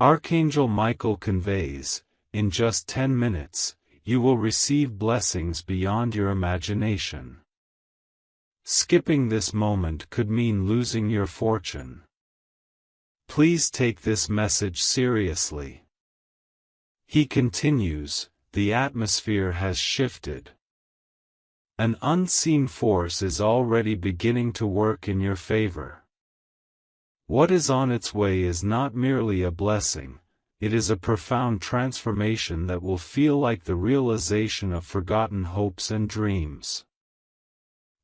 Archangel Michael conveys, in just 10 minutes, you will receive blessings beyond your imagination. Skipping this moment could mean losing your fortune. Please take this message seriously. He continues, the atmosphere has shifted. An unseen force is already beginning to work in your favor. What is on its way is not merely a blessing, it is a profound transformation that will feel like the realization of forgotten hopes and dreams.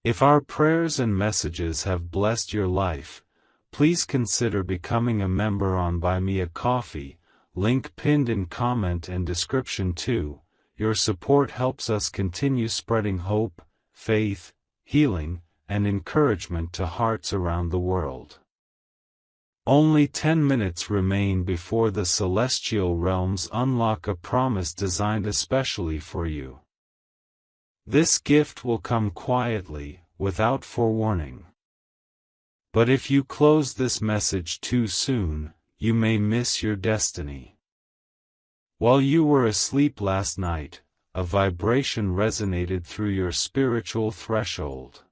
If our prayers and messages have blessed your life, please consider becoming a member on Buy Me a Coffee, link pinned in comment and description too. Your support helps us continue spreading hope, faith, healing, and encouragement to hearts around the world. Only 10 minutes remain before the celestial realms unlock a promise designed especially for you. This gift will come quietly, without forewarning. But if you close this message too soon, you may miss your destiny. While you were asleep last night, a vibration resonated through your spiritual threshold.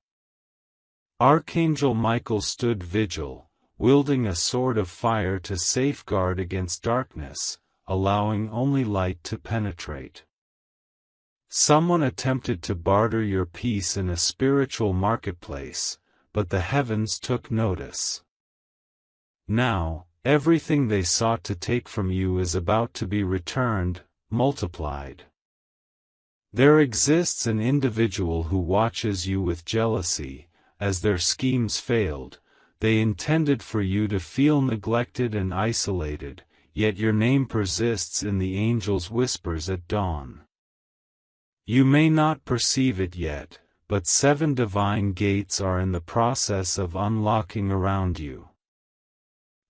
Archangel Michael stood vigil, wielding a sword of fire to safeguard against darkness, allowing only light to penetrate. Someone attempted to barter your peace in a spiritual marketplace, but the heavens took notice. Now, everything they sought to take from you is about to be returned, multiplied. There exists an individual who watches you with jealousy. As their schemes failed, they intended for you to feel neglected and isolated, yet your name persists in the angel's whispers at dawn. You may not perceive it yet, but 7 divine gates are in the process of unlocking around you.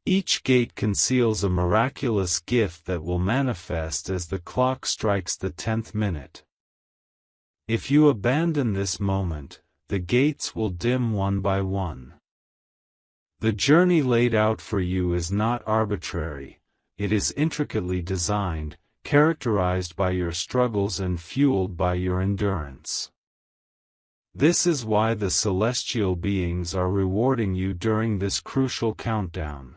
Each gate conceals a miraculous gift that will manifest as the clock strikes the 10th minute. If you abandon this moment, the gates will dim one by one. The journey laid out for you is not arbitrary, it is intricately designed, characterized by your struggles and fueled by your endurance. This is why the celestial beings are rewarding you during this crucial countdown.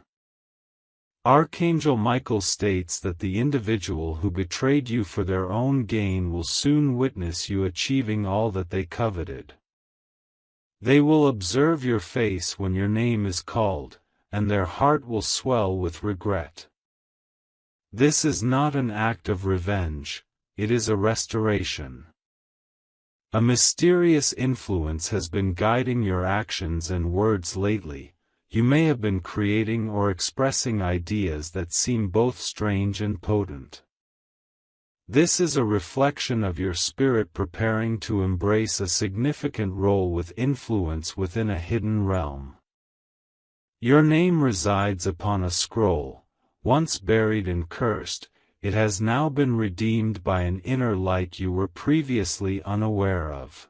Archangel Michael states that the individual who betrayed you for their own gain will soon witness you achieving all that they coveted. They will observe your face when your name is called, and their heart will swell with regret. This is not an act of revenge, it is a restoration. A mysterious influence has been guiding your actions and words lately. You may have been creating or expressing ideas that seem both strange and potent. This is a reflection of your spirit preparing to embrace a significant role with influence within a hidden realm. Your name resides upon a scroll, once buried and cursed. It has now been redeemed by an inner light you were previously unaware of.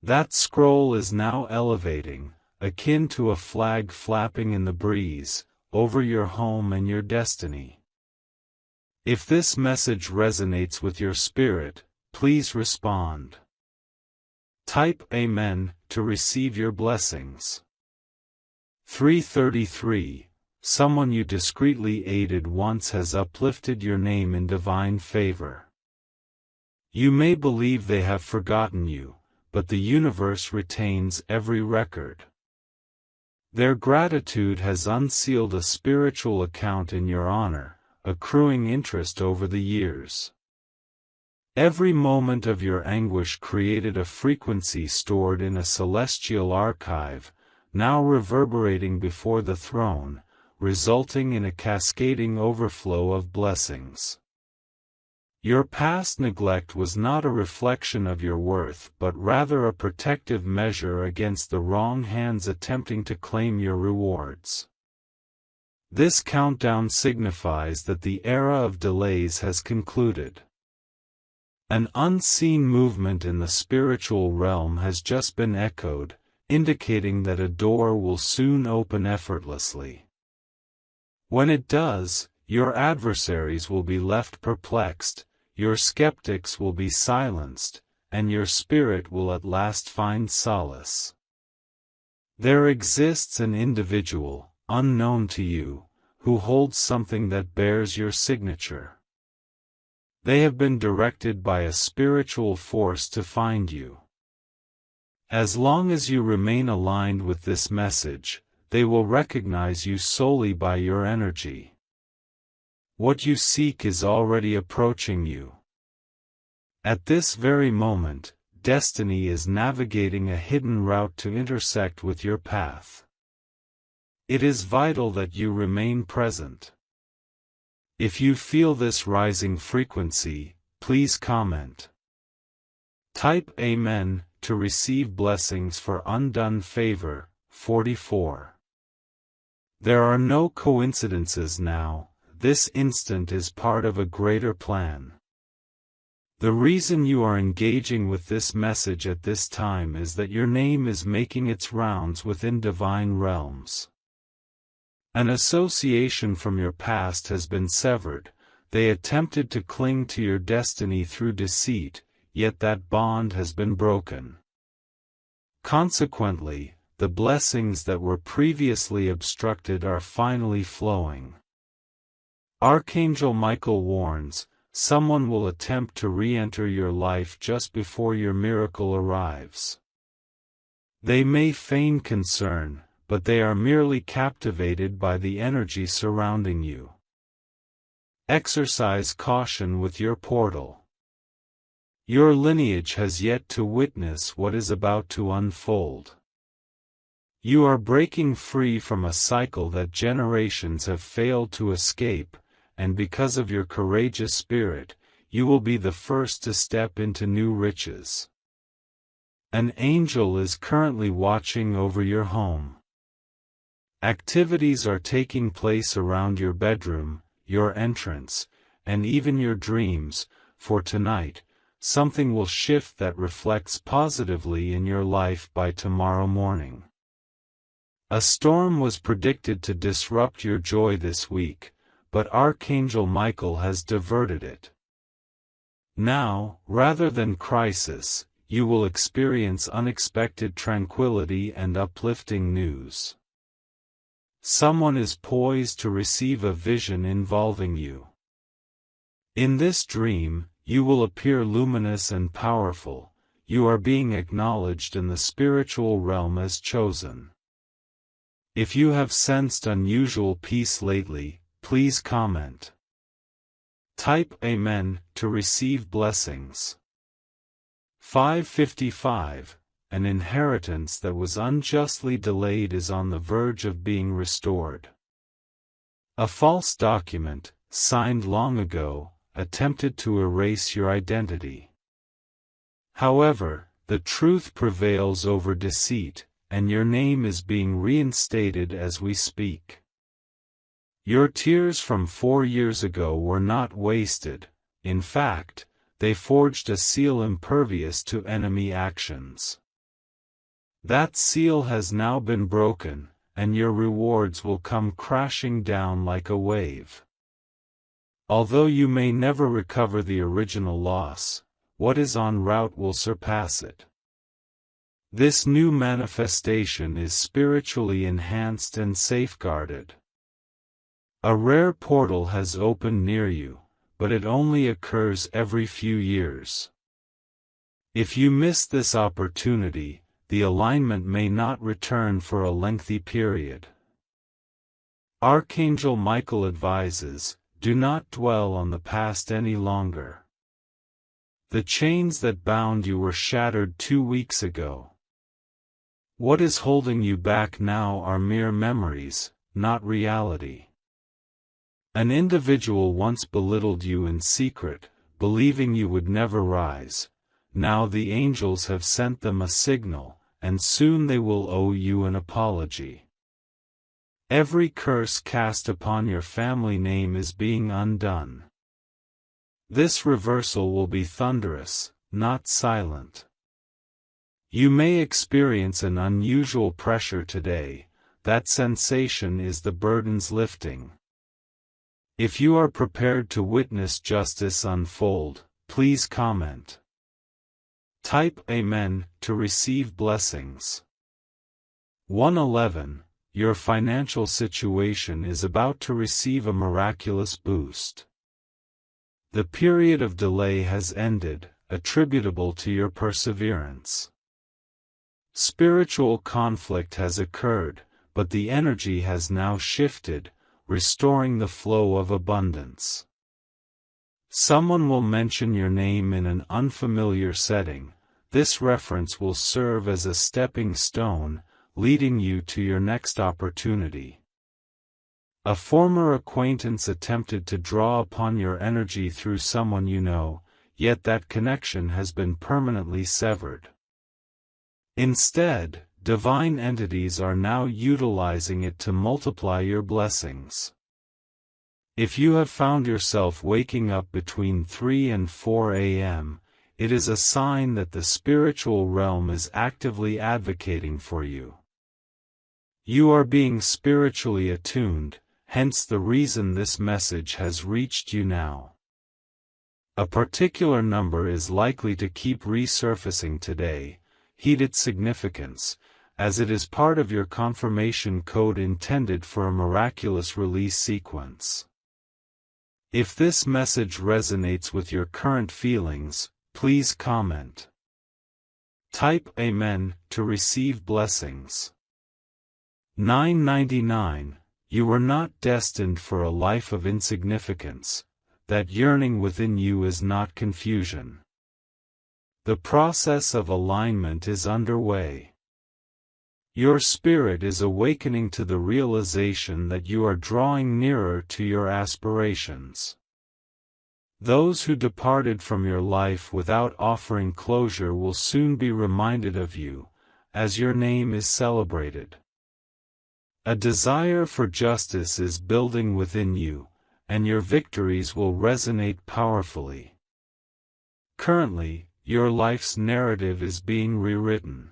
That scroll is now elevating, akin to a flag flapping in the breeze, over your home and your destiny. If this message resonates with your spirit, please respond. Type Amen to receive your blessings. 333. Someone you discreetly aided once has uplifted your name in divine favor. You may believe they have forgotten you, but the universe retains every record. Their gratitude has unsealed a spiritual account in your honor, accruing interest over the years. Every moment of your anguish created a frequency stored in a celestial archive, now reverberating before the throne, resulting in a cascading overflow of blessings. Your past neglect was not a reflection of your worth but rather a protective measure against the wrong hands attempting to claim your rewards. This countdown signifies that the era of delays has concluded. An unseen movement in the spiritual realm has just been echoed, indicating that a door will soon open effortlessly. When it does, Your adversaries will be left perplexed, your skeptics will be silenced, and your spirit will at last find solace. There exists an individual, unknown to you, who holds something that bears your signature. They have been directed by a spiritual force to find you. As long as you remain aligned with this message, they will recognize you solely by your energy. What you seek is already approaching you. At this very moment, destiny is navigating a hidden route to intersect with your path. It is vital that you remain present. If you feel this rising frequency, please comment. Type Amen to receive blessings for undone favor. 44. There are no coincidences now, this instant is part of a greater plan. The reason you are engaging with this message at this time is that your name is making its rounds within divine realms. An association from your past has been severed. They attempted to cling to your destiny through deceit, yet that bond has been broken. Consequently, the blessings that were previously obstructed are finally flowing. Archangel Michael warns, someone will attempt to re-enter your life just before your miracle arrives. They may feign concern, but they are merely captivated by the energy surrounding you. Exercise caution with your portal. Your lineage has yet to witness what is about to unfold. You are breaking free from a cycle that generations have failed to escape, and because of your courageous spirit, you will be the first to step into new riches. An angel is currently watching over your home. Activities are taking place around your bedroom, your entrance, and even your dreams, for tonight, something will shift that reflects positively in your life by tomorrow morning. A storm was predicted to disrupt your joy this week, but Archangel Michael has diverted it. Now, rather than crisis, you will experience unexpected tranquility and uplifting news. Someone is poised to receive a vision involving you. In this dream, you will appear luminous and powerful. You are being acknowledged in the spiritual realm as chosen. If you have sensed unusual peace lately, please comment. Type Amen to receive blessings. 555. An inheritance that was unjustly delayed is on the verge of being restored. A false document, signed long ago, attempted to erase your identity. However, the truth prevails over deceit, and your name is being reinstated as we speak. Your tears from 4 years ago were not wasted. In fact, they forged a seal impervious to enemy actions. That seal has now been broken, and your rewards will come crashing down like a wave. Although you may never recover the original loss, what is en route will surpass it. This new manifestation is spiritually enhanced and safeguarded. A rare portal has opened near you, but it only occurs every few years. If you miss this opportunity, the alignment may not return for a lengthy period. Archangel Michael advises, do not dwell on the past any longer. The chains that bound you were shattered 2 weeks ago. What is holding you back now are mere memories, not reality. An individual once belittled you in secret, believing you would never rise. Now the angels have sent them a signal, and soon they will owe you an apology. Every curse cast upon your family name is being undone. This reversal will be thunderous, not silent. You may experience an unusual pressure today. That sensation is the burdens lifting. If you are prepared to witness justice unfold, please comment. Type Amen to receive blessings. 111. Your financial situation is about to receive a miraculous boost. The period of delay has ended, attributable to your perseverance. Spiritual conflict has occurred, but the energy has now shifted, restoring the flow of abundance. Someone will mention your name in an unfamiliar setting. This reference will serve as a stepping stone, leading you to your next opportunity. A former acquaintance attempted to draw upon your energy through someone you know, yet that connection has been permanently severed. Instead, divine entities are now utilizing it to multiply your blessings. If you have found yourself waking up between 3 and 4 a.m., it is a sign that the spiritual realm is actively advocating for you. You are being spiritually attuned, hence the reason this message has reached you now. A particular number is likely to keep resurfacing today, heed its significance, as it is part of your confirmation code intended for a miraculous release sequence. If this message resonates with your current feelings, please comment. Type Amen to receive blessings. 999. You were not destined for a life of insignificance. That yearning within you is not confusion. The process of alignment is underway. Your spirit is awakening to the realization that you are drawing nearer to your aspirations. Those who departed from your life without offering closure will soon be reminded of you, as your name is celebrated. A desire for justice is building within you, and your victories will resonate powerfully. Currently, your life's narrative is being rewritten.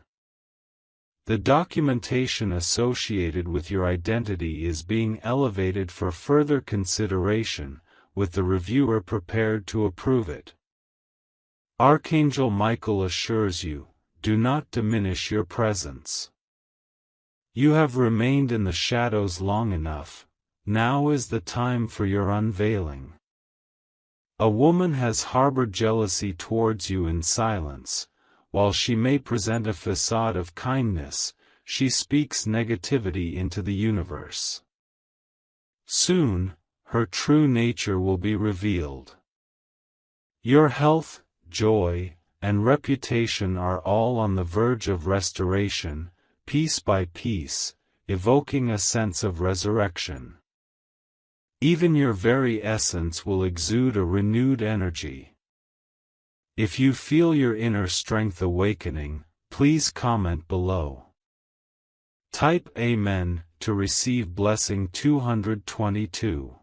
The documentation associated with your identity is being elevated for further consideration, with the reviewer prepared to approve it. Archangel Michael assures you, do not diminish your presence. You have remained in the shadows long enough. Now is the time for your unveiling. A woman has harbored jealousy towards you in silence. While she may present a facade of kindness, she speaks negativity into the universe. Soon, her true nature will be revealed. Your health, joy, and reputation are all on the verge of restoration, piece by piece, evoking a sense of resurrection. Even your very essence will exude a renewed energy. If you feel your inner strength awakening, please comment below. Type Amen to receive blessing 222.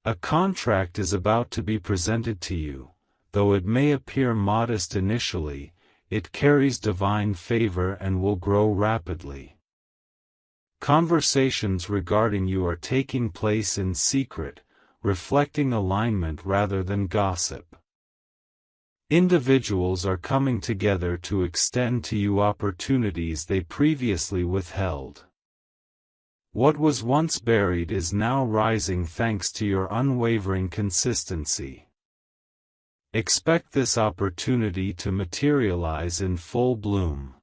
A contract is about to be presented to you. Though it may appear modest initially, it carries divine favor and will grow rapidly. Conversations regarding you are taking place in secret, reflecting alignment rather than gossip. Individuals are coming together to extend to you opportunities they previously withheld. What was once buried is now rising thanks to your unwavering consistency. Expect this opportunity to materialize in full bloom.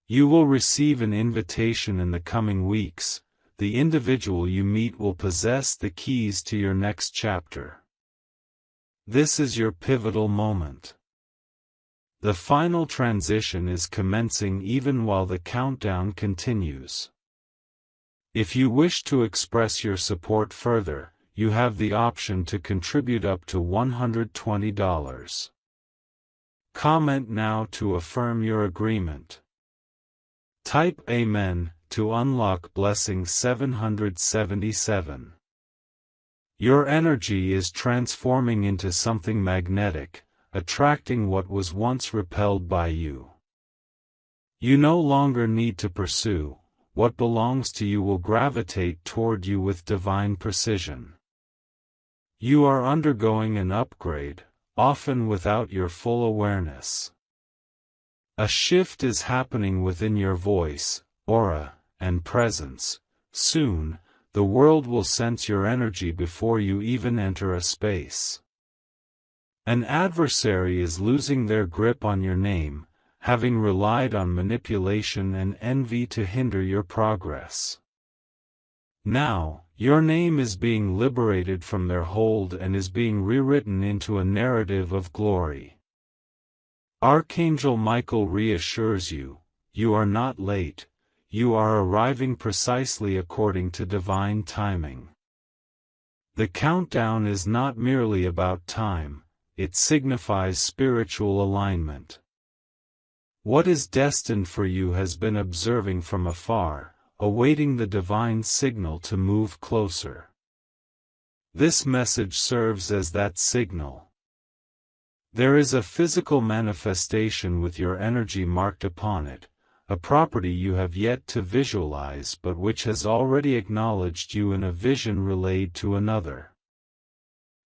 You will receive an invitation in the coming weeks. The individual you meet will possess the keys to your next chapter. This is your pivotal moment. The final transition is commencing even while the countdown continues. If you wish to express your support further, you have the option to contribute up to $120. Comment now to affirm your agreement. Type Amen to unlock blessing 777. Your energy is transforming into something magnetic, attracting what was once repelled by you. You no longer need to pursue. what belongs to you will gravitate toward you with divine precision. You are undergoing an upgrade, often without your full awareness. A shift is happening within your voice, aura, and presence. Soon, the world will sense your energy before you even enter a space. An adversary is losing their grip on your name, having relied on manipulation and envy to hinder your progress. Now, your name is being liberated from their hold and is being rewritten into a narrative of glory. Archangel Michael reassures you, you are not late, you are arriving precisely according to divine timing. The countdown is not merely about time, it signifies spiritual alignment. What is destined for you has been observing from afar, awaiting the divine signal to move closer. This message serves as that signal. There is a physical manifestation with your energy marked upon it, a property you have yet to visualize but which has already acknowledged you in a vision relayed to another.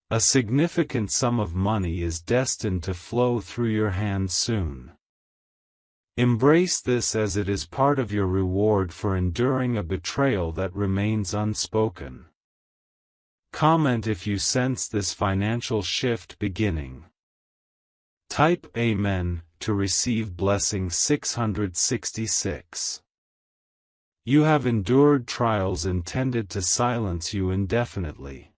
A significant sum of money is destined to flow through your hands soon. Embrace this as it is part of your reward for enduring a betrayal that remains unspoken. Comment if you sense this financial shift beginning. Type Amen to receive blessing 666. You have endured trials intended to silence you indefinitely.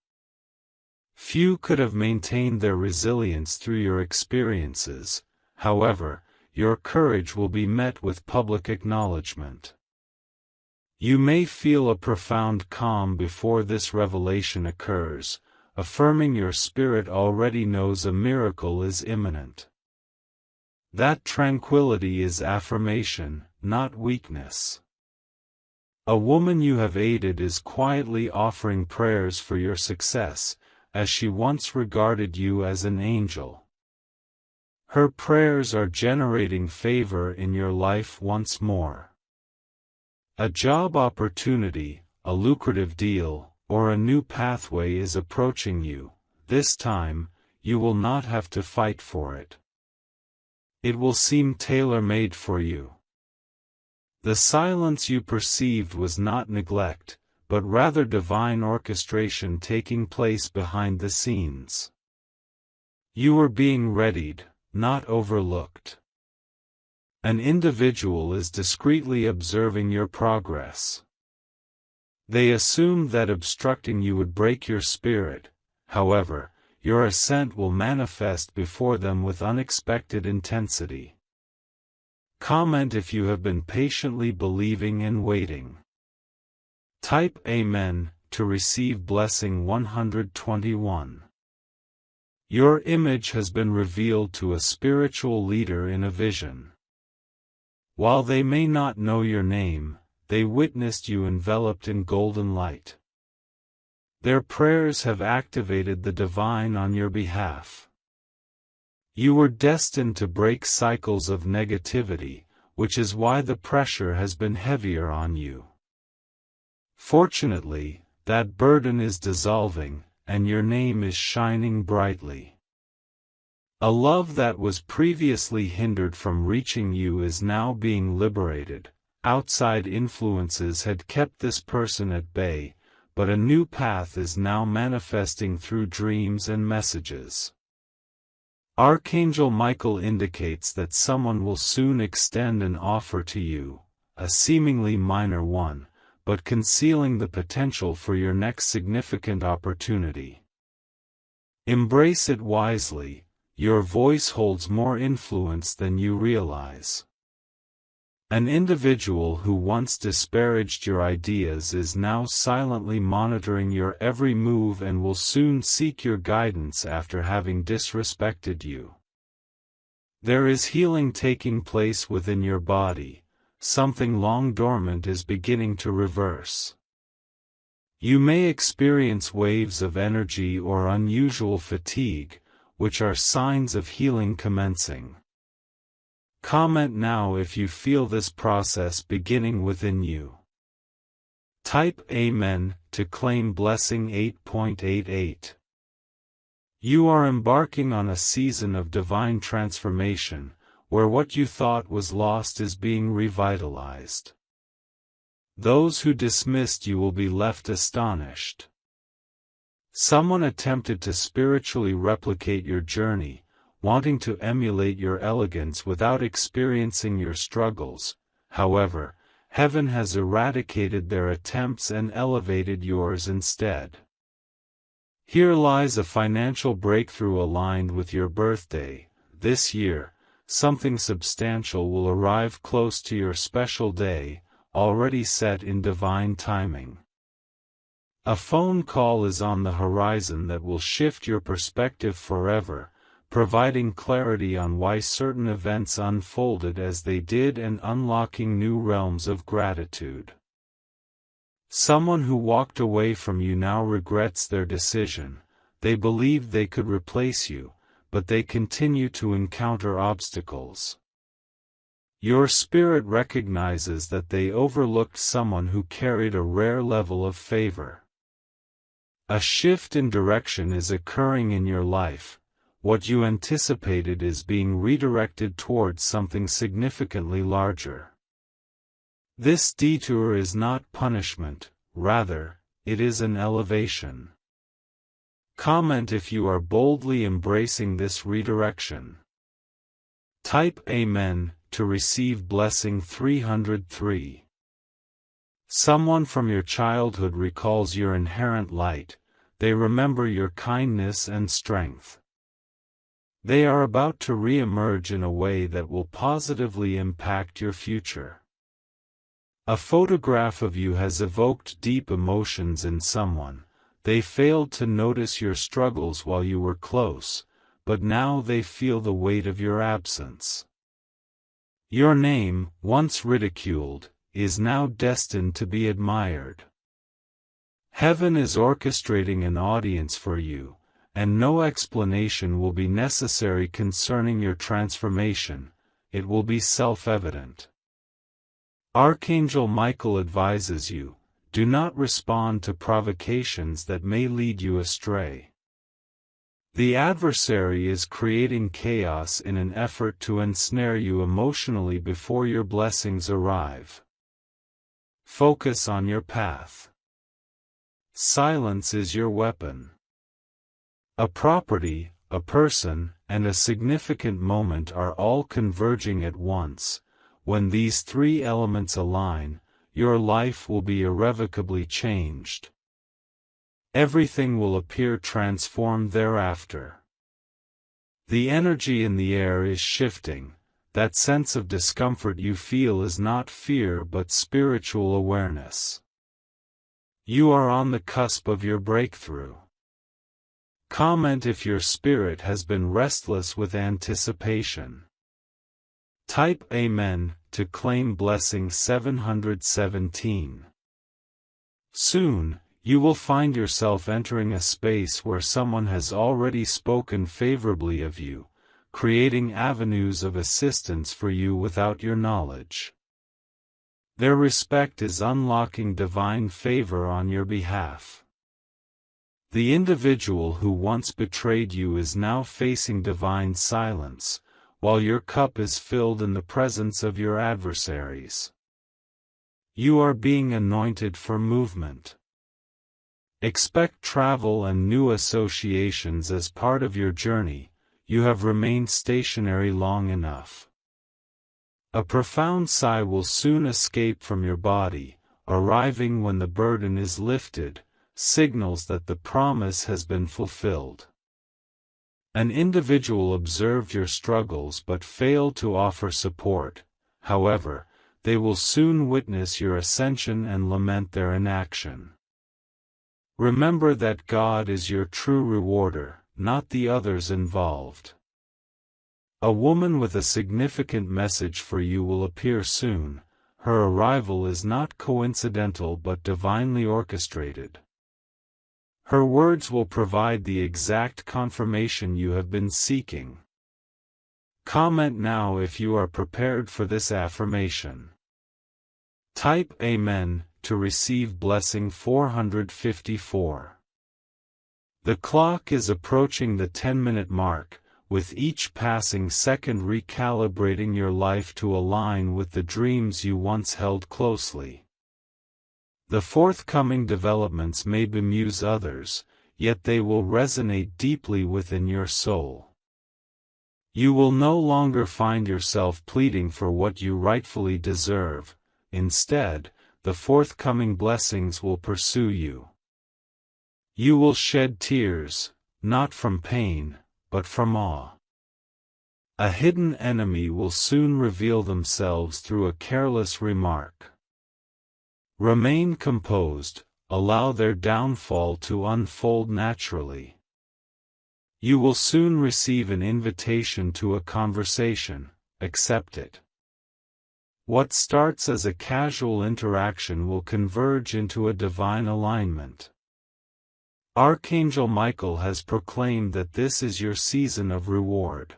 Few could have maintained their resilience through your experiences, however, your courage will be met with public acknowledgement. You may feel a profound calm before this revelation occurs, affirming your spirit already knows a miracle is imminent. That tranquility is affirmation, not weakness. A woman you have aided is quietly offering prayers for your success, as she once regarded you as an angel. Her prayers are generating favor in your life once more. A job opportunity, a lucrative deal, or a new pathway is approaching you. This time, you will not have to fight for it. It will seem tailor-made for you. The silence you perceived was not neglect, but rather divine orchestration taking place behind the scenes. You were being readied, not overlooked. An individual is discreetly observing your progress. They assumed that obstructing you would break your spirit, however, your ascent will manifest before them with unexpected intensity. Comment if you have been patiently believing and waiting. Type Amen to receive blessing 121. Your image has been revealed to a spiritual leader in a vision. While they may not know your name, they witnessed you enveloped in golden light. Their prayers have activated the divine on your behalf. You were destined to break cycles of negativity, which is why the pressure has been heavier on you. Fortunately, that burden is dissolving, and your name is shining brightly. A love that was previously hindered from reaching you is now being liberated. Outside influences had kept this person at bay, but a new path is now manifesting through dreams and messages. Archangel Michael indicates that someone will soon extend an offer to you, a seemingly minor one, but concealing the potential for your next significant opportunity. Embrace it wisely, your voice holds more influence than you realize. An individual who once disparaged your ideas is now silently monitoring your every move and will soon seek your guidance after having disrespected you. There is healing taking place within your body, something long dormant is beginning to reverse. You may experience waves of energy or unusual fatigue, which are signs of healing commencing. Comment now if you feel this process beginning within you. Type Amen to claim blessing 8.88. You are embarking on a season of divine transformation, where what you thought was lost is being revitalized. Those who dismissed you will be left astonished. Someone attempted to spiritually replicate your journey, wanting to emulate your elegance without experiencing your struggles. However, heaven has eradicated their attempts and elevated yours instead. Here lies a financial breakthrough aligned with your birthday. This year, something substantial will arrive close to your special day, already set in divine timing. A phone call is on the horizon that will shift your perspective forever, providing clarity on why certain events unfolded as they did and unlocking new realms of gratitude. Someone who walked away from you now regrets their decision. They believed they could replace you, but they continue to encounter obstacles. Your spirit recognizes that they overlooked someone who carried a rare level of favor. A shift in direction is occurring in your life. What you anticipated is being redirected towards something significantly larger. This detour is not punishment, rather, it is an elevation. Comment if you are boldly embracing this redirection. Type Amen to receive blessing 303. Someone from your childhood recalls your inherent light. They remember your kindness and strength. They are about to re-emerge in a way that will positively impact your future. A photograph of you has evoked deep emotions in someone. They failed to notice your struggles while you were close, but now they feel the weight of your absence. Your name, once ridiculed, is now destined to be admired. Heaven is orchestrating an audience for you, and no explanation will be necessary concerning your transformation. It will be self-evident. Archangel Michael advises you, do not respond to provocations that may lead you astray. The adversary is creating chaos in an effort to ensnare you emotionally before your blessings arrive. Focus on your path. Silence is your weapon. A property, a person, and a significant moment are all converging at once. When these three elements align, your life will be irrevocably changed. Everything will appear transformed thereafter. The energy in the air is shifting. That sense of discomfort you feel is not fear but spiritual awareness. You are on the cusp of your breakthrough. Comment if your spirit has been restless with anticipation. Type Amen to claim blessing 717. Soon, you will find yourself entering a space where someone has already spoken favorably of you, creating avenues of assistance for you without your knowledge. Their respect is unlocking divine favor on your behalf. The individual who once betrayed you is now facing divine silence, while your cup is filled in the presence of your adversaries. You are being anointed for movement. Expect travel and new associations as part of your journey. You have remained stationary long enough. A profound sigh will soon escape from your body, arriving when the burden is lifted, signals that the promise has been fulfilled. An individual observed your struggles but failed to offer support. However, they will soon witness your ascension and lament their inaction. Remember that God is your true rewarder, not the others involved. A woman with a significant message for you will appear soon. Her arrival is not coincidental but divinely orchestrated. Her words will provide the exact confirmation you have been seeking. Comment now if you are prepared for this affirmation. Type Amen to receive blessing 454. The clock is approaching the 10-minute mark, with each passing second recalibrating your life to align with the dreams you once held closely. The forthcoming developments may bemuse others, yet they will resonate deeply within your soul. You will no longer find yourself pleading for what you rightfully deserve. Instead, the forthcoming blessings will pursue you. You will shed tears, not from pain, but from awe. A hidden enemy will soon reveal themselves through a careless remark. Remain composed, allow their downfall to unfold naturally. You will soon receive an invitation to a conversation, accept it. What starts as a casual interaction will converge into a divine alignment. Archangel Michael has proclaimed that this is your season of reward.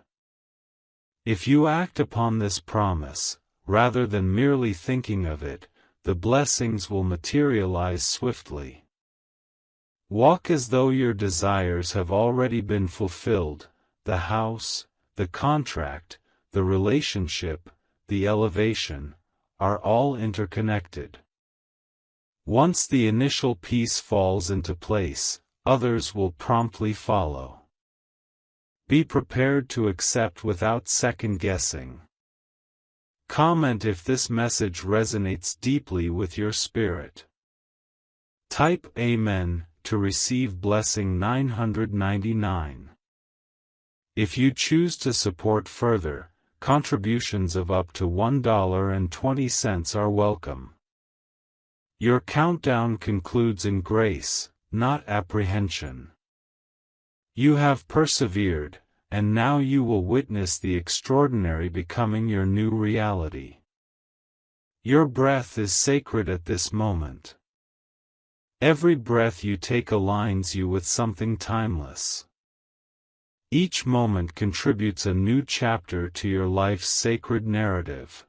If you act upon this promise, rather than merely thinking of it, the blessings will materialize swiftly. Walk as though your desires have already been fulfilled. The house, the contract, the relationship, the elevation, are all interconnected. Once the initial piece falls into place, others will promptly follow. Be prepared to accept without second-guessing. Comment if this message resonates deeply with your spirit. Type Amen to receive blessing 999. If you choose to support further, contributions of up to $1.20 are welcome. Your countdown concludes in grace, not apprehension. You have persevered, and now you will witness the extraordinary becoming your new reality. Your breath is sacred at this moment. Every breath you take aligns you with something timeless. Each moment contributes a new chapter to your life's sacred narrative.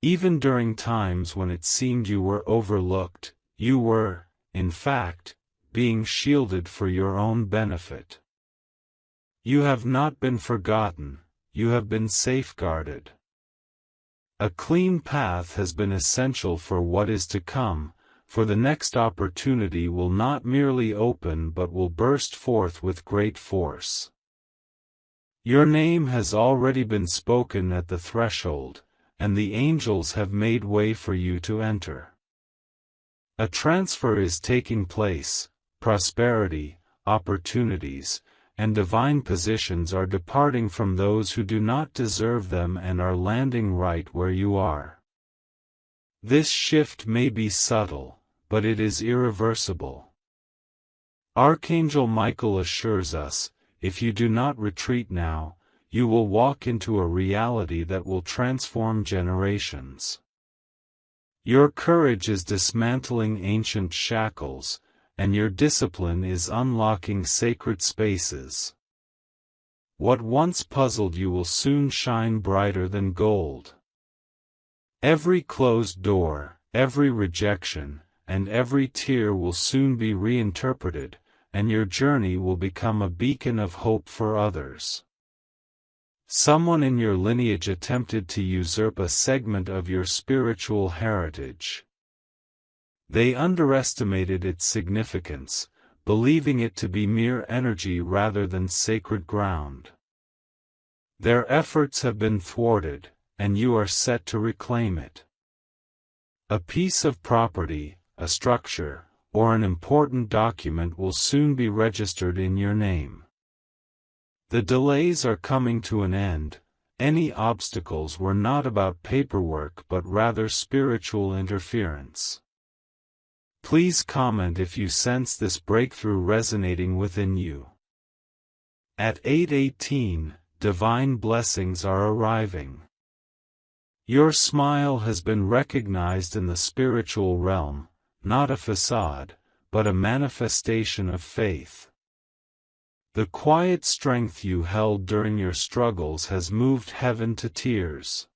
Even during times when it seemed you were overlooked, you were, in fact, being shielded for your own benefit. You have not been forgotten, you have been safeguarded. A clean path has been essential for what is to come, for the next opportunity will not merely open but will burst forth with great force. Your name has already been spoken at the threshold, and the angels have made way for you to enter. A transfer is taking place, prosperity, opportunities, and divine positions are departing from those who do not deserve them and are landing right where you are. This shift may be subtle, but it is irreversible. Archangel Michael assures us, if you do not retreat now, you will walk into a reality that will transform generations. Your courage is dismantling ancient shackles, and your discipline is unlocking sacred spaces. What once puzzled you will soon shine brighter than gold. Every closed door, every rejection, and every tear will soon be reinterpreted, and your journey will become a beacon of hope for others. Someone in your lineage attempted to usurp a segment of your spiritual heritage. They underestimated its significance, believing it to be mere energy rather than sacred ground. Their efforts have been thwarted, and you are set to reclaim it. A piece of property, a structure, or an important document will soon be registered in your name. The delays are coming to an end. Any obstacles were not about paperwork but rather spiritual interference. Please comment if you sense this breakthrough resonating within you. At 8:18, divine blessings are arriving. Your smile has been recognized in the spiritual realm, not a facade, but a manifestation of faith. The quiet strength you held during your struggles has moved heaven to tears.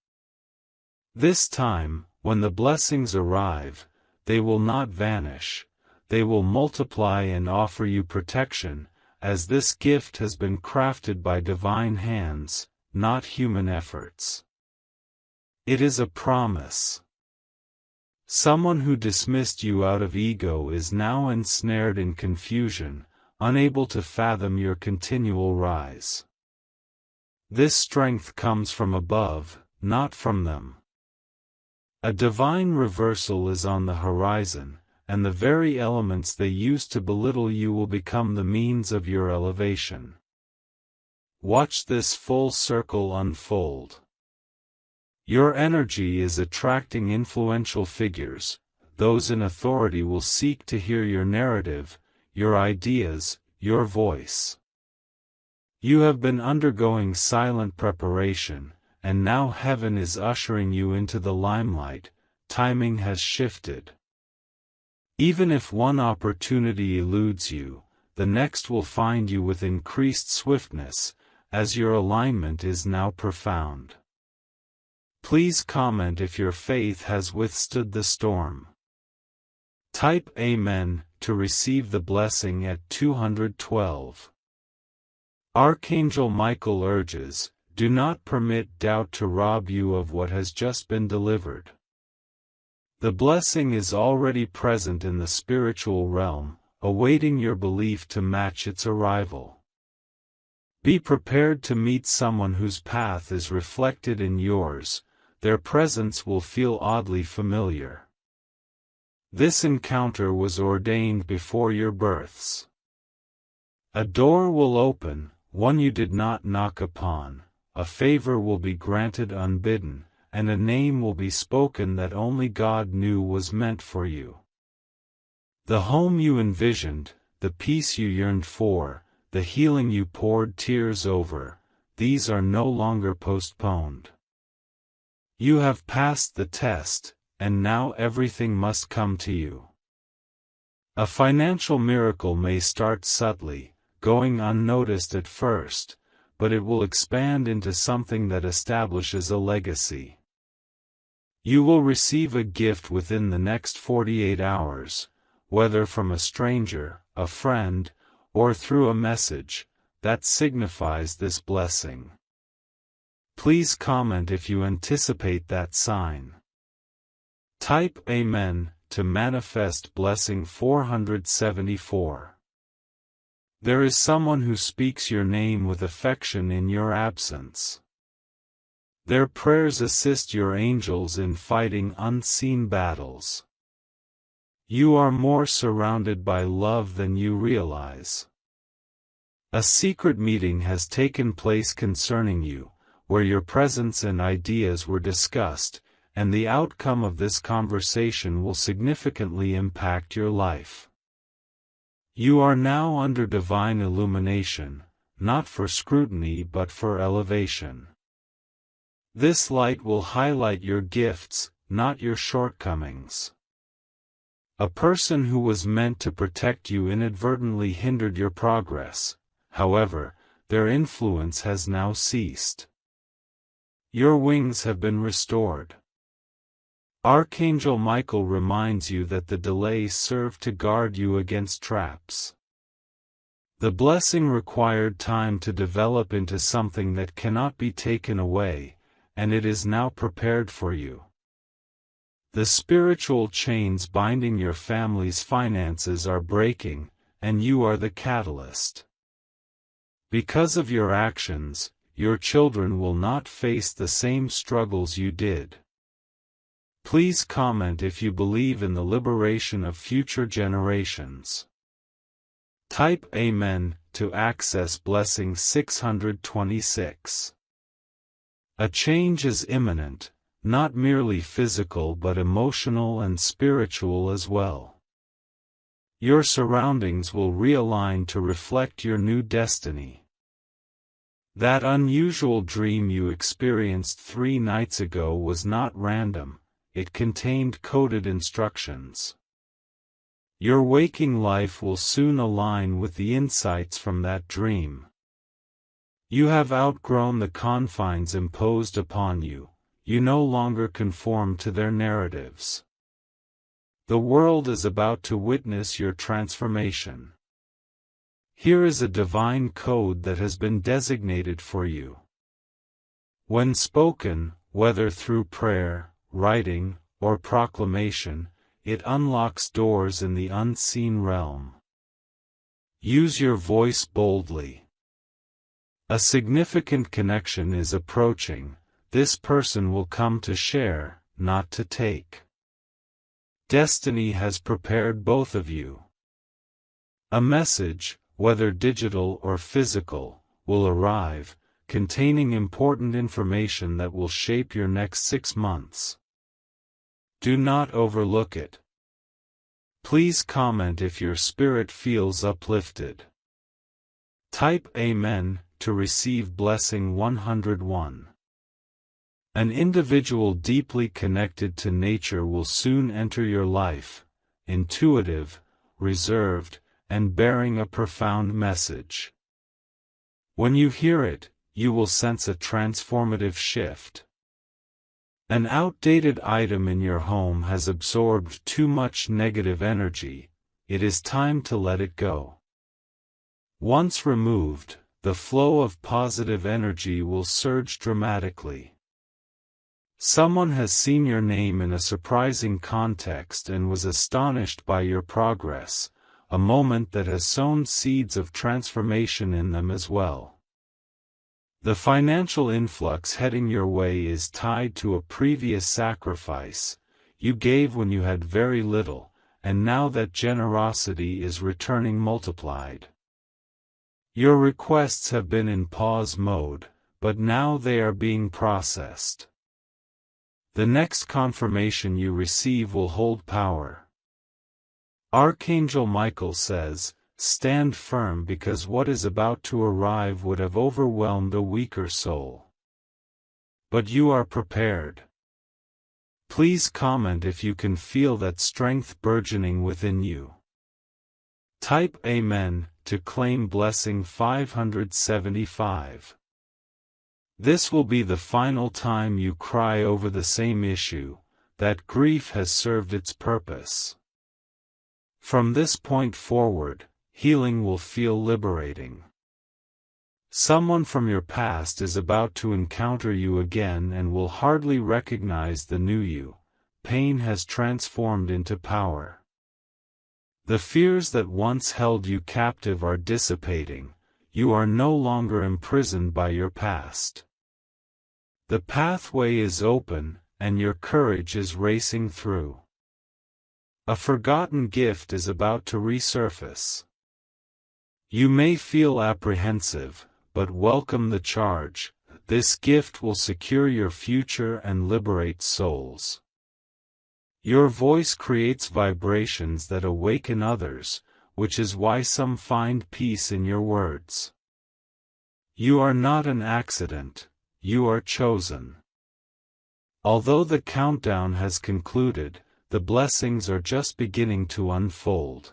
This time, when the blessings arrive, they will not vanish, they will multiply and offer you protection, as this gift has been crafted by divine hands, not human efforts. It is a promise. Someone who dismissed you out of ego is now ensnared in confusion, unable to fathom your continual rise. This strength comes from above, not from them. A divine reversal is on the horizon, and the very elements they used to belittle you will become the means of your elevation. Watch this full circle unfold. Your energy is attracting influential figures. Those in authority will seek to hear your narrative, your ideas, your voice. You have been undergoing silent preparation, and now heaven is ushering you into the limelight. Timing has shifted. Even if one opportunity eludes you, the next will find you with increased swiftness, as your alignment is now profound. Please comment if your faith has withstood the storm. Type Amen to receive the blessing at 212. Archangel Michael urges, do not permit doubt to rob you of what has just been delivered. The blessing is already present in the spiritual realm, awaiting your belief to match its arrival. Be prepared to meet someone whose path is reflected in yours. Their presence will feel oddly familiar. This encounter was ordained before your births. A door will open, one you did not knock upon, a favor will be granted unbidden, and a name will be spoken that only God knew was meant for you. The home you envisioned, the peace you yearned for, the healing you poured tears over, these are no longer postponed. You have passed the test, and now everything must come to you. A financial miracle may start subtly, going unnoticed at first, but it will expand into something that establishes a legacy. You will receive a gift within the next 48 hours, whether from a stranger, a friend, or through a message, that signifies this blessing. Please comment if you anticipate that sign. Type Amen to manifest blessing 474. There is someone who speaks your name with affection in your absence. Their prayers assist your angels in fighting unseen battles. You are more surrounded by love than you realize. A secret meeting has taken place concerning you, where your presence and ideas were discussed, and the outcome of this conversation will significantly impact your life. You are now under divine illumination, not for scrutiny but for elevation. This light will highlight your gifts, not your shortcomings. A person who was meant to protect you inadvertently hindered your progress, however, their influence has now ceased. Your wings have been restored. Archangel Michael reminds you that the delay served to guard you against traps. The blessing required time to develop into something that cannot be taken away, and it is now prepared for you. The spiritual chains binding your family's finances are breaking, and you are the catalyst. Because of your actions, your children will not face the same struggles you did. Please comment if you believe in the liberation of future generations. Type Amen to access blessing 626. A change is imminent, not merely physical but emotional and spiritual as well. Your surroundings will realign to reflect your new destiny. That unusual dream you experienced 3 nights ago was not random. It contained coded instructions. Your waking life will soon align with the insights from that dream. You have outgrown the confines imposed upon you. You no longer conform to their narratives. The world is about to witness your transformation. Here is a divine code that has been designated for you. When spoken, whether through prayer, writing, or proclamation, it unlocks doors in the unseen realm. Use your voice boldly. A significant connection is approaching. This person will come to share, not to take. Destiny has prepared both of you. A message, whether digital or physical, will arrive, containing important information that will shape your next 6 months. Do not overlook it. Please comment if your spirit feels uplifted. Type Amen to receive blessing 101. An individual deeply connected to nature will soon enter your life, intuitive, reserved, and bearing a profound message. When you hear it, you will sense a transformative shift. An outdated item in your home has absorbed too much negative energy. It is time to let it go. Once removed, the flow of positive energy will surge dramatically. Someone has seen your name in a surprising context and was astonished by your progress, a moment that has sown seeds of transformation in them as well. The financial influx heading your way is tied to a previous sacrifice. You gave when you had very little, and now that generosity is returning multiplied. Your requests have been in pause mode, but now they are being processed. The next confirmation you receive will hold power. Archangel Michael says, "Stand firm because what is about to arrive would have overwhelmed a weaker soul. But you are prepared." Please comment if you can feel that strength burgeoning within you. Type Amen to claim blessing 575. This will be the final time you cry over the same issue. That grief has served its purpose. From this point forward, healing will feel liberating. Someone from your past is about to encounter you again and will hardly recognize the new you. Pain has transformed into power. The fears that once held you captive are dissipating. You are no longer imprisoned by your past. The pathway is open, and your courage is racing through. A forgotten gift is about to resurface. You may feel apprehensive, but welcome the charge. This gift will secure your future and liberate souls. Your voice creates vibrations that awaken others, which is why some find peace in your words. You are not an accident, you are chosen. Although the countdown has concluded, the blessings are just beginning to unfold.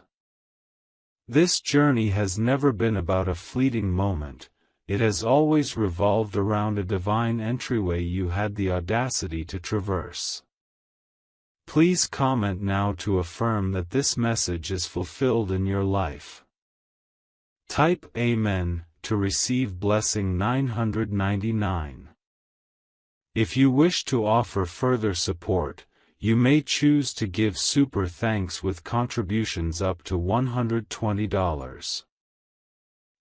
This journey has never been about a fleeting moment. It has always revolved around a divine entryway you had the audacity to traverse. Please comment now to affirm that this message is fulfilled in your life. Type Amen to receive blessing 999. If you wish to offer further support, you may choose to give super thanks with contributions up to $120.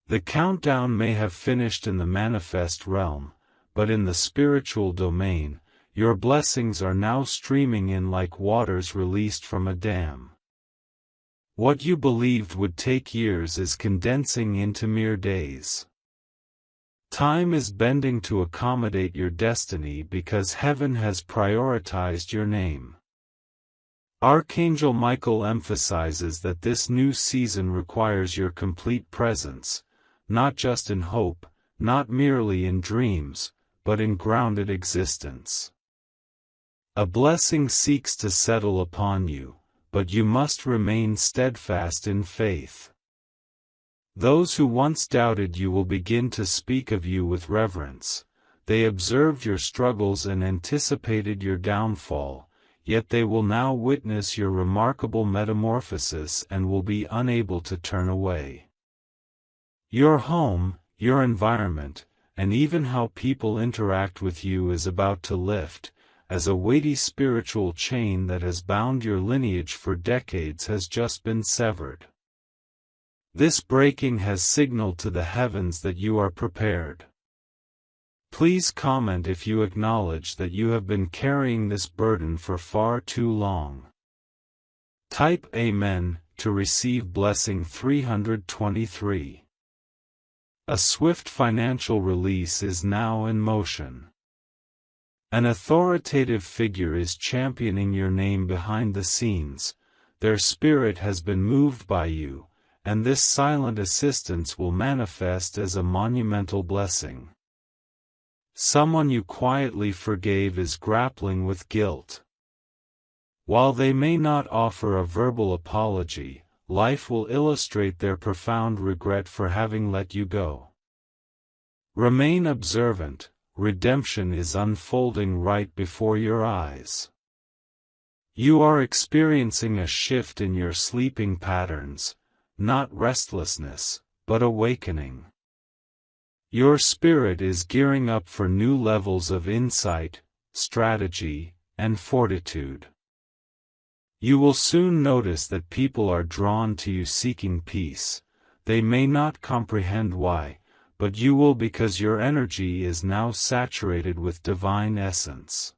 The countdown may have finished in the manifest realm, but in the spiritual domain, your blessings are now streaming in like waters released from a dam. What you believed would take years is condensing into mere days. Time is bending to accommodate your destiny because heaven has prioritized your name. Archangel Michael emphasizes that this new season requires your complete presence, not just in hope, not merely in dreams, but in grounded existence. A blessing seeks to settle upon you, but you must remain steadfast in faith. Those who once doubted you will begin to speak of you with reverence. They observed your struggles and anticipated your downfall, yet they will now witness your remarkable metamorphosis and will be unable to turn away. Your home, your environment, and even how people interact with you is about to lift, as a weighty spiritual chain that has bound your lineage for decades has just been severed. This breaking has signaled to the heavens that you are prepared. Please comment if you acknowledge that you have been carrying this burden for far too long. Type Amen to receive blessing 323. A swift financial release is now in motion. An authoritative figure is championing your name behind the scenes. Their spirit has been moved by you, and this silent assistance will manifest as a monumental blessing. Someone you quietly forgave is grappling with guilt. While they may not offer a verbal apology, life will illustrate their profound regret for having let you go. Remain observant, redemption is unfolding right before your eyes. You are experiencing a shift in your sleeping patterns, not restlessness, but awakening. Your spirit is gearing up for new levels of insight, strategy, and fortitude. You will soon notice that people are drawn to you seeking peace. They may not comprehend why, but you will, because your energy is now saturated with divine essence.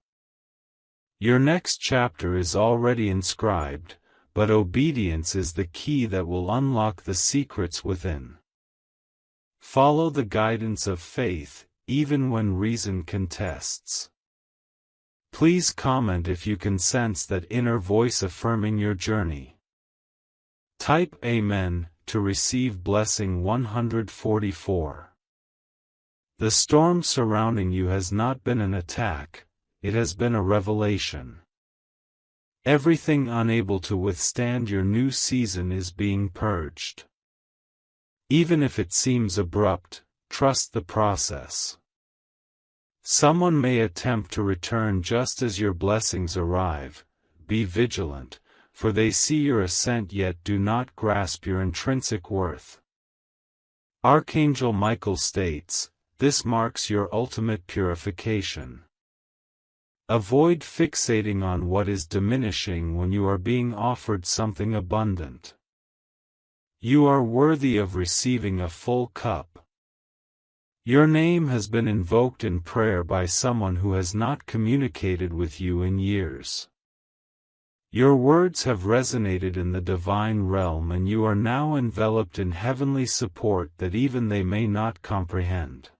Your next chapter is already inscribed, but obedience is the key that will unlock the secrets within. Follow the guidance of faith, even when reason contests. Please comment if you can sense that inner voice affirming your journey. Type Amen to receive blessing 144. The storm surrounding you has not been an attack, it has been a revelation. Everything unable to withstand your new season is being purged. Even if it seems abrupt, trust the process. Someone may attempt to return just as your blessings arrive. Be vigilant, for they see your ascent yet do not grasp your intrinsic worth. Archangel Michael states, "This marks your ultimate purification." Avoid fixating on what is diminishing when you are being offered something abundant. You are worthy of receiving a full cup. Your name has been invoked in prayer by someone who has not communicated with you in years. Your words have resonated in the divine realm, and you are now enveloped in heavenly support that even they may not comprehend.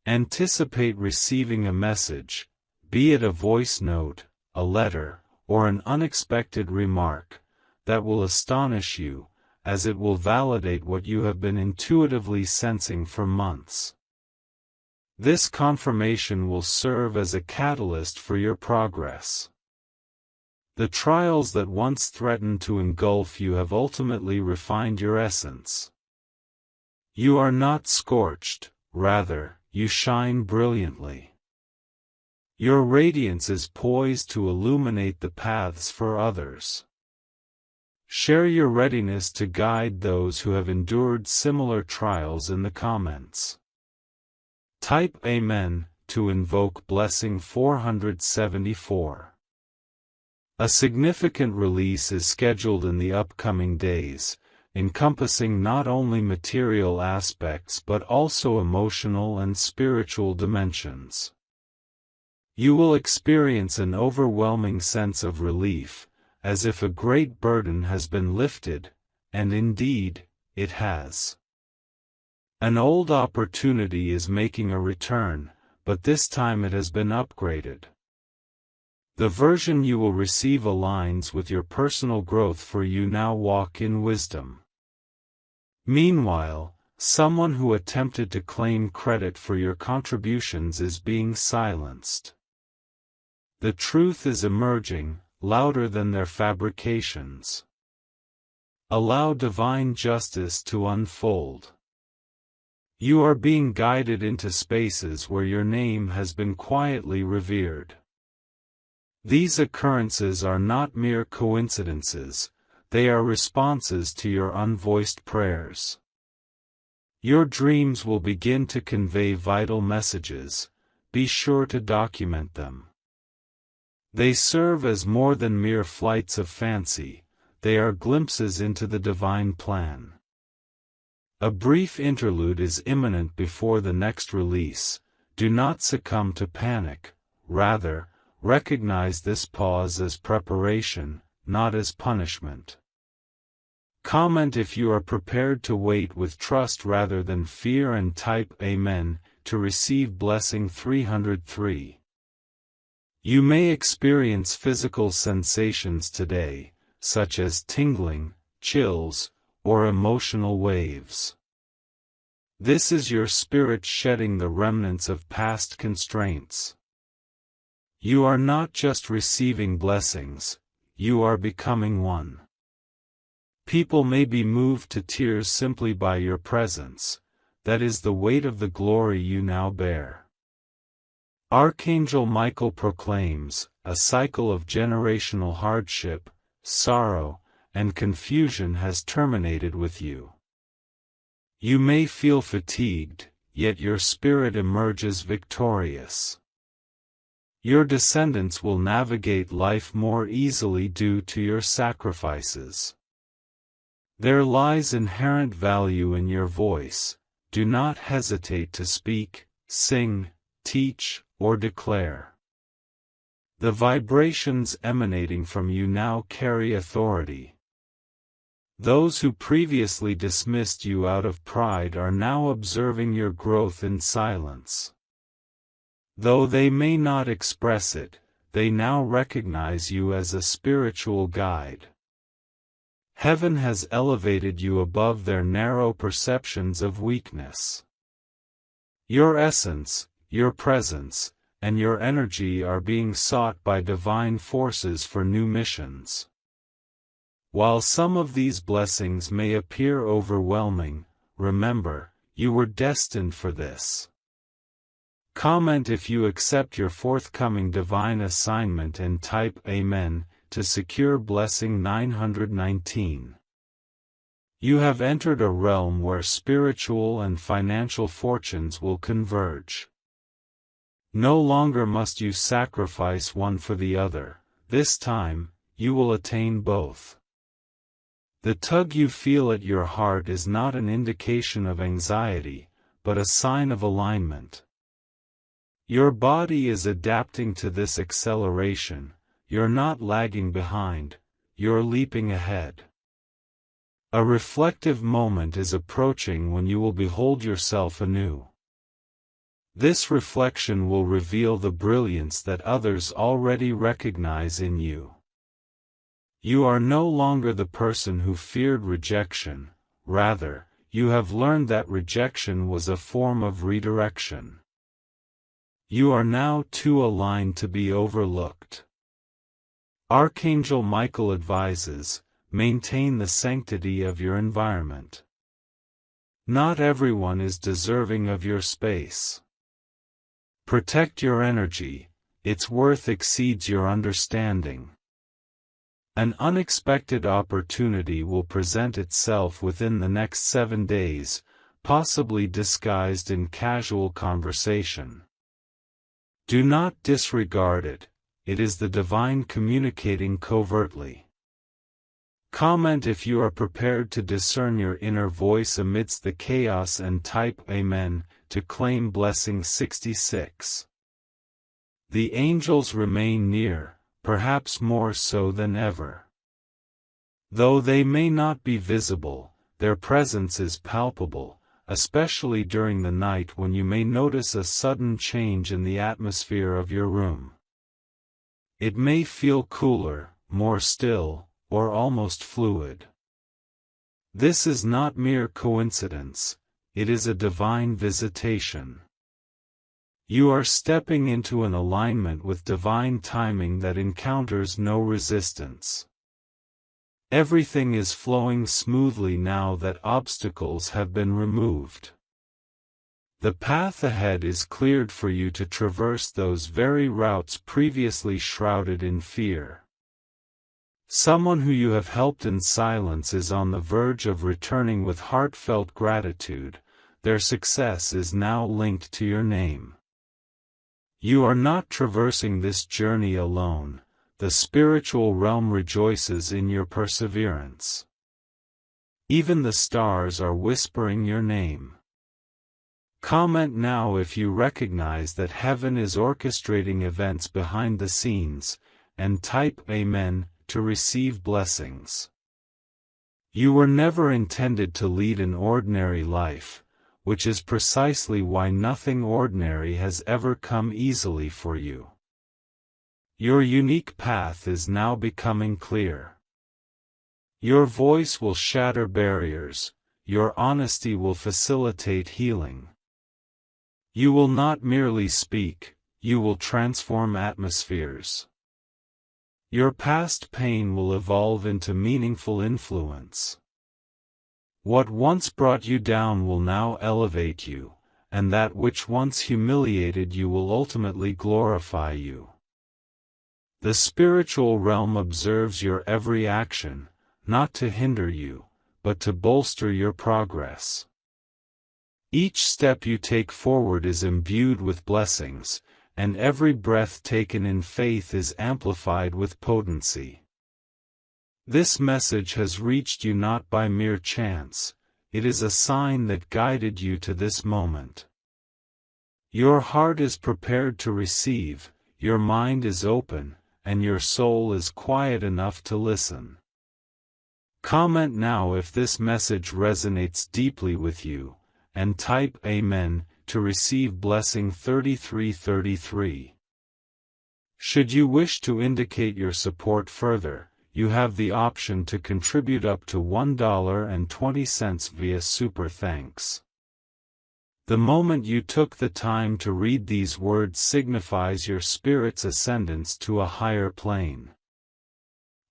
Anticipate receiving a message, be it a voice note, a letter, or an unexpected remark, that will astonish you, as it will validate what you have been intuitively sensing for months. This confirmation will serve as a catalyst for your progress. The trials that once threatened to engulf you have ultimately refined your essence. You are not scorched, rather, you shine brilliantly. Your radiance is poised to illuminate the paths for others. Share your readiness to guide those who have endured similar trials in the comments. Type Amen to invoke blessing 474. A significant release is scheduled in the upcoming days, encompassing not only material aspects but also emotional and spiritual dimensions. You will experience an overwhelming sense of relief, as if a great burden has been lifted, and indeed, it has. An old opportunity is making a return, but this time it has been upgraded. The version you will receive aligns with your personal growth, for you now walk in wisdom. Meanwhile, someone who attempted to claim credit for your contributions is being silenced. The truth is emerging, louder than their fabrications. Allow divine justice to unfold. You are being guided into spaces where your name has been quietly revered. These occurrences are not mere coincidences, they are responses to your unvoiced prayers. Your dreams will begin to convey vital messages, be sure to document them. They serve as more than mere flights of fancy, they are glimpses into the divine plan. A brief interlude is imminent before the next release. Do not succumb to panic, rather, recognize this pause as preparation, not as punishment. Comment if you are prepared to wait with trust rather than fear and type Amen to receive blessing 303. You may experience physical sensations today, such as tingling, chills, or emotional waves. This is your spirit shedding the remnants of past constraints. You are not just receiving blessings, you are becoming one. People may be moved to tears simply by your presence, that is the weight of the glory you now bear. Archangel Michael proclaims, a cycle of generational hardship, sorrow, and confusion has terminated with you. You may feel fatigued, yet your spirit emerges victorious. Your descendants will navigate life more easily due to your sacrifices. There lies inherent value in your voice. Do not hesitate to speak, sing, teach, or declare. The vibrations emanating from you now carry authority. Those who previously dismissed you out of pride are now observing your growth in silence. Though they may not express it, they now recognize you as a spiritual guide. Heaven has elevated you above their narrow perceptions of weakness. Your essence, your presence, and your energy are being sought by divine forces for new missions. While some of these blessings may appear overwhelming, remember, you were destined for this. Comment if you accept your forthcoming divine assignment and type Amen to secure blessing 919. You have entered a realm where spiritual and financial fortunes will converge. No longer must you sacrifice one for the other, this time, you will attain both. The tug you feel at your heart is not an indication of anxiety, but a sign of alignment. Your body is adapting to this acceleration. You're not lagging behind, you're leaping ahead. A reflective moment is approaching when you will behold yourself anew. This reflection will reveal the brilliance that others already recognize in you. You are no longer the person who feared rejection, rather, you have learned that rejection was a form of redirection. You are now too aligned to be overlooked. Archangel Michael advises, maintain the sanctity of your environment. Not everyone is deserving of your space. Protect your energy, its worth exceeds your understanding. An unexpected opportunity will present itself within the next 7 days, possibly disguised in casual conversation. Do not disregard it. It is the divine communicating covertly. Comment if you are prepared to discern your inner voice amidst the chaos and type Amen to claim blessing 66. The angels remain near, perhaps more so than ever. Though they may not be visible, their presence is palpable, especially during the night when you may notice a sudden change in the atmosphere of your room. It may feel cooler, more still, or almost fluid. This is not mere coincidence, it is a divine visitation. You are stepping into an alignment with divine timing that encounters no resistance. Everything is flowing smoothly now that obstacles have been removed. The path ahead is cleared for you to traverse those very routes previously shrouded in fear. Someone who you have helped in silence is on the verge of returning with heartfelt gratitude. Their success is now linked to your name. You are not traversing this journey alone. The spiritual realm rejoices in your perseverance. Even the stars are whispering your name. Comment now if you recognize that heaven is orchestrating events behind the scenes, and type Amen to receive blessings. You were never intended to lead an ordinary life, which is precisely why nothing ordinary has ever come easily for you. Your unique path is now becoming clear. Your voice will shatter barriers, your honesty will facilitate healing. You will not merely speak, you will transform atmospheres. Your past pain will evolve into meaningful influence. What once brought you down will now elevate you, and that which once humiliated you will ultimately glorify you. The spiritual realm observes your every action, not to hinder you, but to bolster your progress. Each step you take forward is imbued with blessings, and every breath taken in faith is amplified with potency. This message has reached you not by mere chance, it is a sign that guided you to this moment. Your heart is prepared to receive, your mind is open, and your soul is quiet enough to listen. Comment now if this message resonates deeply with you, and type Amen to receive blessing 3333. Should you wish to indicate your support further, you have the option to contribute up to $1.20 via Super Thanks. The moment you took the time to read these words signifies your spirit's ascendance to a higher plane.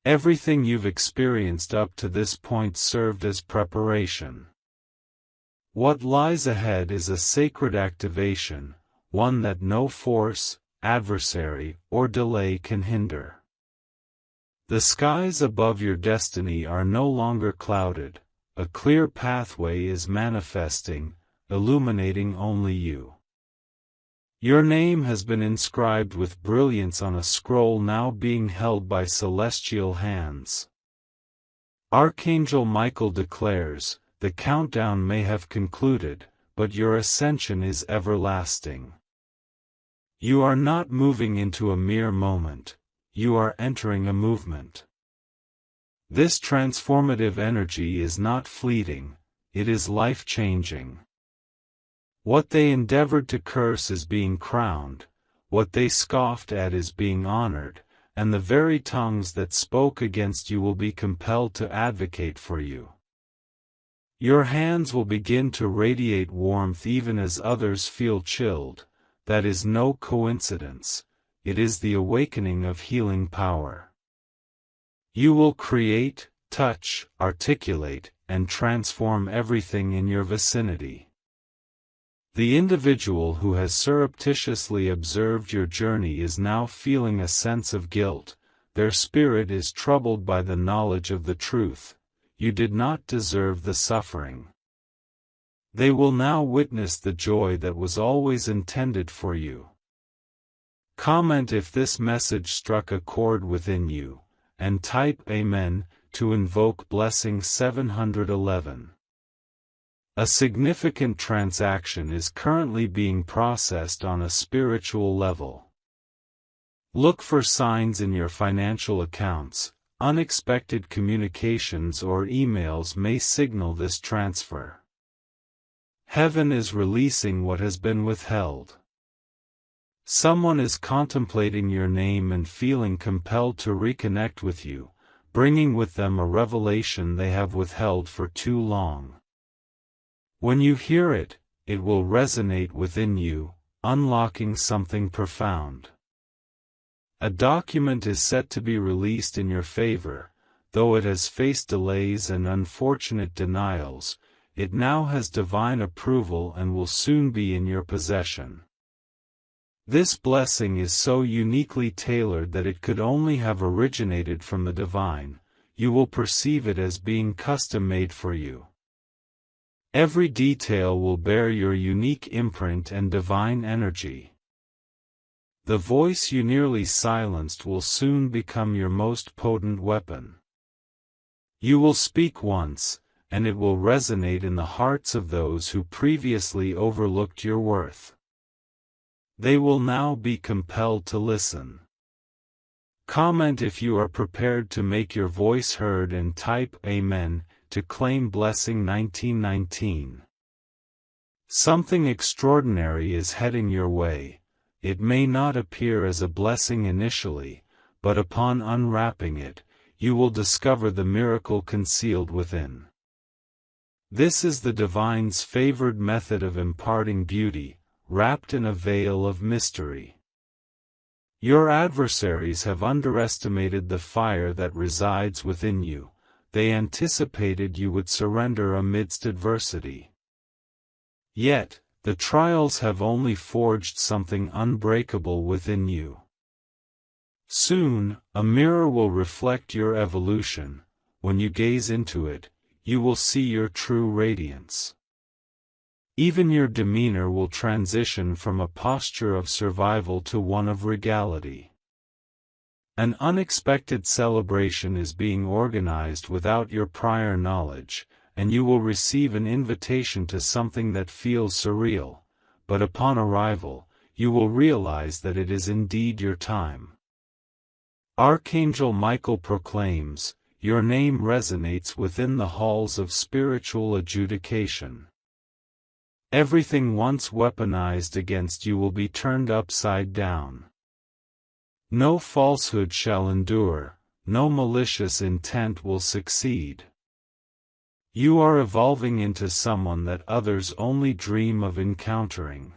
Everything you've experienced up to this point served as preparation. What lies ahead is a sacred activation, one that no force, adversary, or delay can hinder. The skies above your destiny are no longer clouded, a clear pathway is manifesting, illuminating only you. Your name has been inscribed with brilliance on a scroll now being held by celestial hands. Archangel Michael declares, "The countdown may have concluded, but your ascension is everlasting." You are not moving into a mere moment, you are entering a movement. This transformative energy is not fleeting, it is life-changing. What they endeavored to curse is being crowned, what they scoffed at is being honored, and the very tongues that spoke against you will be compelled to advocate for you. Your hands will begin to radiate warmth even as others feel chilled. That is no coincidence, it is the awakening of healing power. You will create, touch, articulate, and transform everything in your vicinity. The individual who has surreptitiously observed your journey is now feeling a sense of guilt, their spirit is troubled by the knowledge of the truth, you did not deserve the suffering. They will now witness the joy that was always intended for you. Comment if this message struck a chord within you, and type Amen to invoke blessing 711. A significant transaction is currently being processed on a spiritual level. Look for signs in your financial accounts, unexpected communications or emails may signal this transfer. Heaven is releasing what has been withheld. Someone is contemplating your name and feeling compelled to reconnect with you, bringing with them a revelation they have withheld for too long. When you hear it, it will resonate within you, unlocking something profound. A document is set to be released in your favor, though it has faced delays and unfortunate denials. it now has divine approval and will soon be in your possession. This blessing is so uniquely tailored that it could only have originated from the divine. You will perceive it as being custom-made for you. Every detail will bear your unique imprint and divine energy. The voice you nearly silenced will soon become your most potent weapon. You will speak once, and it will resonate in the hearts of those who previously overlooked your worth. They will now be compelled to listen. Comment if you are prepared to make your voice heard and type Amen to claim Blessing 1919. Something extraordinary is heading your way. It may not appear as a blessing initially, but upon unwrapping it, you will discover the miracle concealed within. This is the divine's favored method of imparting beauty, wrapped in a veil of mystery. Your adversaries have underestimated the fire that resides within you. They anticipated you would surrender amidst adversity. Yet, the trials have only forged something unbreakable within you. Soon, a mirror will reflect your evolution. When you gaze into it, you will see your true radiance. Even your demeanor will transition from a posture of survival to one of regality. An unexpected celebration is being organized without your prior knowledge, and you will receive an invitation to something that feels surreal, but upon arrival, you will realize that it is indeed your time. Archangel Michael proclaims, "Your name resonates within the halls of spiritual adjudication. Everything once weaponized against you will be turned upside down. No falsehood shall endure, no malicious intent will succeed. You are evolving into someone that others only dream of encountering.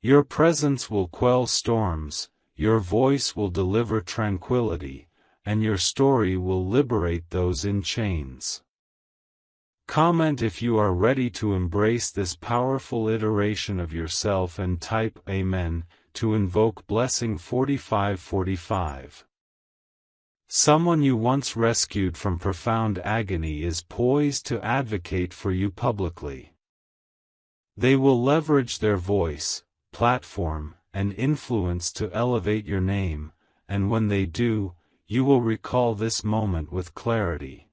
Your presence will quell storms, your voice will deliver tranquility, and your story will liberate those in chains." Comment if you are ready to embrace this powerful iteration of yourself and type Amen to invoke Blessing 4545. Someone you once rescued from profound agony is poised to advocate for you publicly. They will leverage their voice, platform, and influence to elevate your name, and when they do, you will recall this moment with clarity.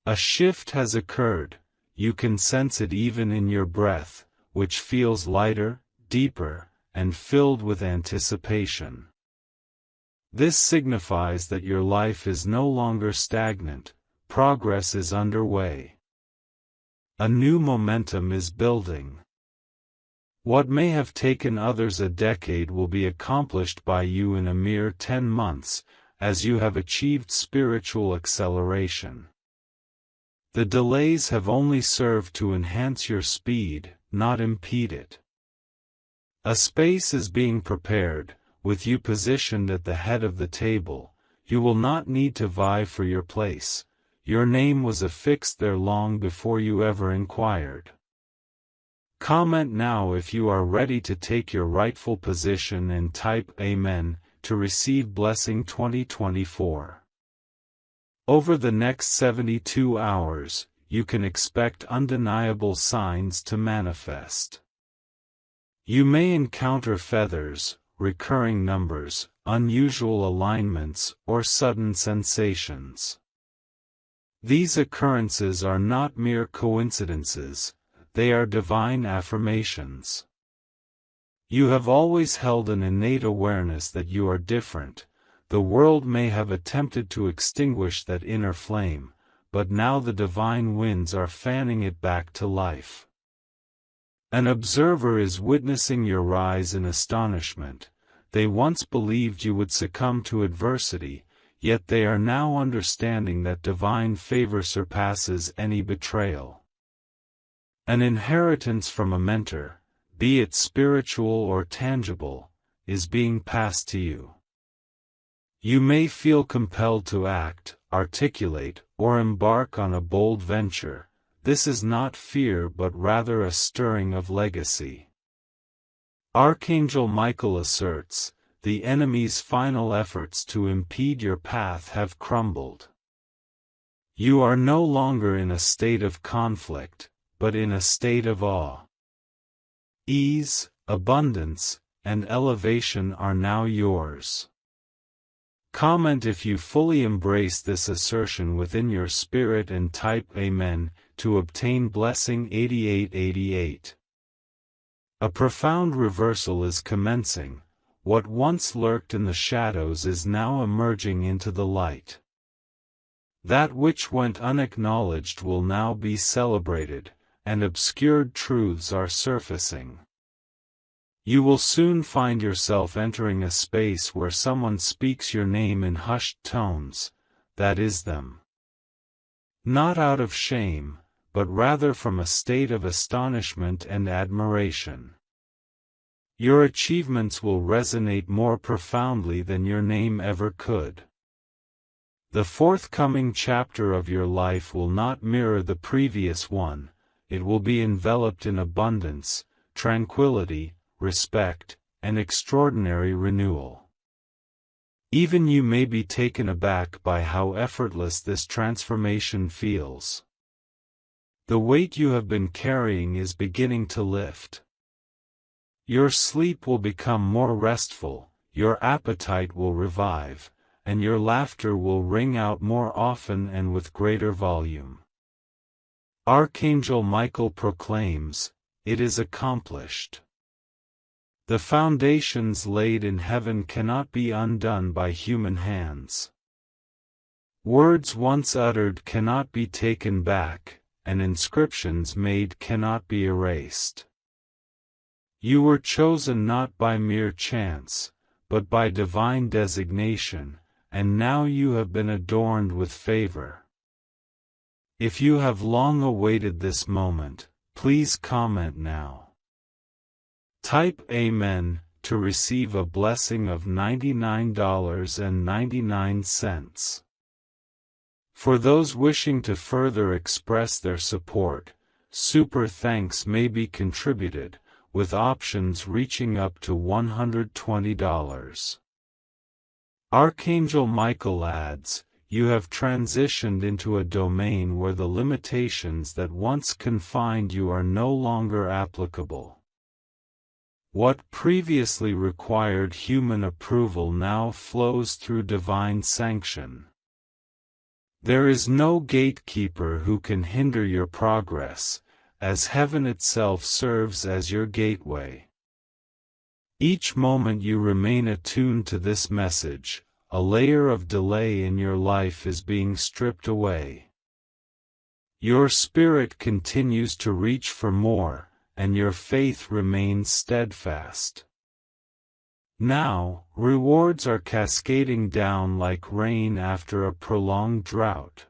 A shift has occurred, you can sense it even in your breath, which feels lighter, deeper, and filled with anticipation. This signifies that your life is no longer stagnant, progress is underway. A new momentum is building. What may have taken others a decade will be accomplished by you in a mere 10 months, as you have achieved spiritual acceleration. The delays have only served to enhance your speed, not impede it. A space is being prepared, with you positioned at the head of the table. You will not need to vie for your place. Your name was affixed there long before you ever inquired. Comment now if you are ready to take your rightful position and type Amen to receive Blessing 2024. Over the next 72 hours, you can expect undeniable signs to manifest. You may encounter feathers, recurring numbers, unusual alignments, or sudden sensations. These occurrences are not mere coincidences, they are divine affirmations. You have always held an innate awareness that you are different. The world may have attempted to extinguish that inner flame, but now the divine winds are fanning it back to life. An observer is witnessing your rise in astonishment. They once believed you would succumb to adversity, yet they are now understanding that divine favor surpasses any betrayal. An inheritance from a mentor, be it spiritual or tangible, is being passed to you. You may feel compelled to act, articulate, or embark on a bold venture. This is not fear but rather a stirring of legacy. Archangel Michael asserts, the enemy's final efforts to impede your path have crumbled. You are no longer in a state of conflict, but in a state of awe. Ease, abundance, and elevation are now yours. Comment if you fully embrace this assertion within your spirit and type Amen to obtain blessing 8888. A profound reversal is commencing. What once lurked in the shadows is now emerging into the light. That which went unacknowledged will now be celebrated, and obscured truths are surfacing. You will soon find yourself entering a space where someone speaks your name in hushed tones, that is them. Not out of shame, but rather from a state of astonishment and admiration. Your achievements will resonate more profoundly than your name ever could. The forthcoming chapter of your life will not mirror the previous one, it will be enveloped in abundance, tranquility, respect, and extraordinary renewal. Even you may be taken aback by how effortless this transformation feels. The weight you have been carrying is beginning to lift. Your sleep will become more restful, your appetite will revive, and your laughter will ring out more often and with greater volume. Archangel Michael proclaims, "It is accomplished." The foundations laid in heaven cannot be undone by human hands. Words once uttered cannot be taken back, and inscriptions made cannot be erased. You were chosen not by mere chance, but by divine designation, and now you have been adorned with favor. If you have long awaited this moment, please comment now. Type Amen to receive a blessing of $99.99. For those wishing to further express their support, super thanks may be contributed, with options reaching up to $120. Archangel Michael adds, you have transitioned into a domain where the limitations that once confined you are no longer applicable. What previously required human approval now flows through divine sanction. There is no gatekeeper who can hinder your progress, as heaven itself serves as your gateway. Each moment you remain attuned to this message, a layer of delay in your life is being stripped away. Your spirit continues to reach for more, and your faith remains steadfast. Now, rewards are cascading down like rain after a prolonged drought.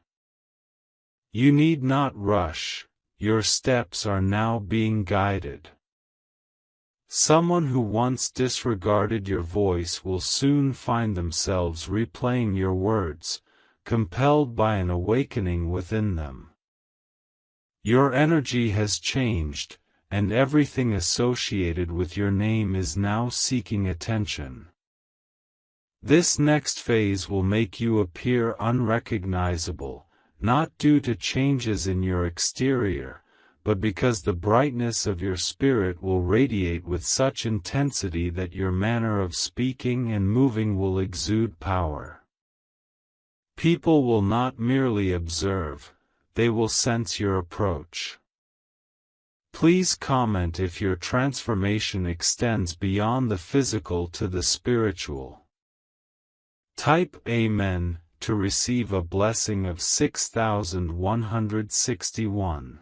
You need not rush, your steps are now being guided. Someone who once disregarded your voice will soon find themselves replaying your words, compelled by an awakening within them. Your energy has changed, and everything associated with your name is now seeking attention. This next phase will make you appear unrecognizable, not due to changes in your exterior, but because the brightness of your spirit will radiate with such intensity that your manner of speaking and moving will exude power. People will not merely observe, they will sense your approach. Please comment if your transformation extends beyond the physical to the spiritual. Type Amen to receive a blessing of 6,161.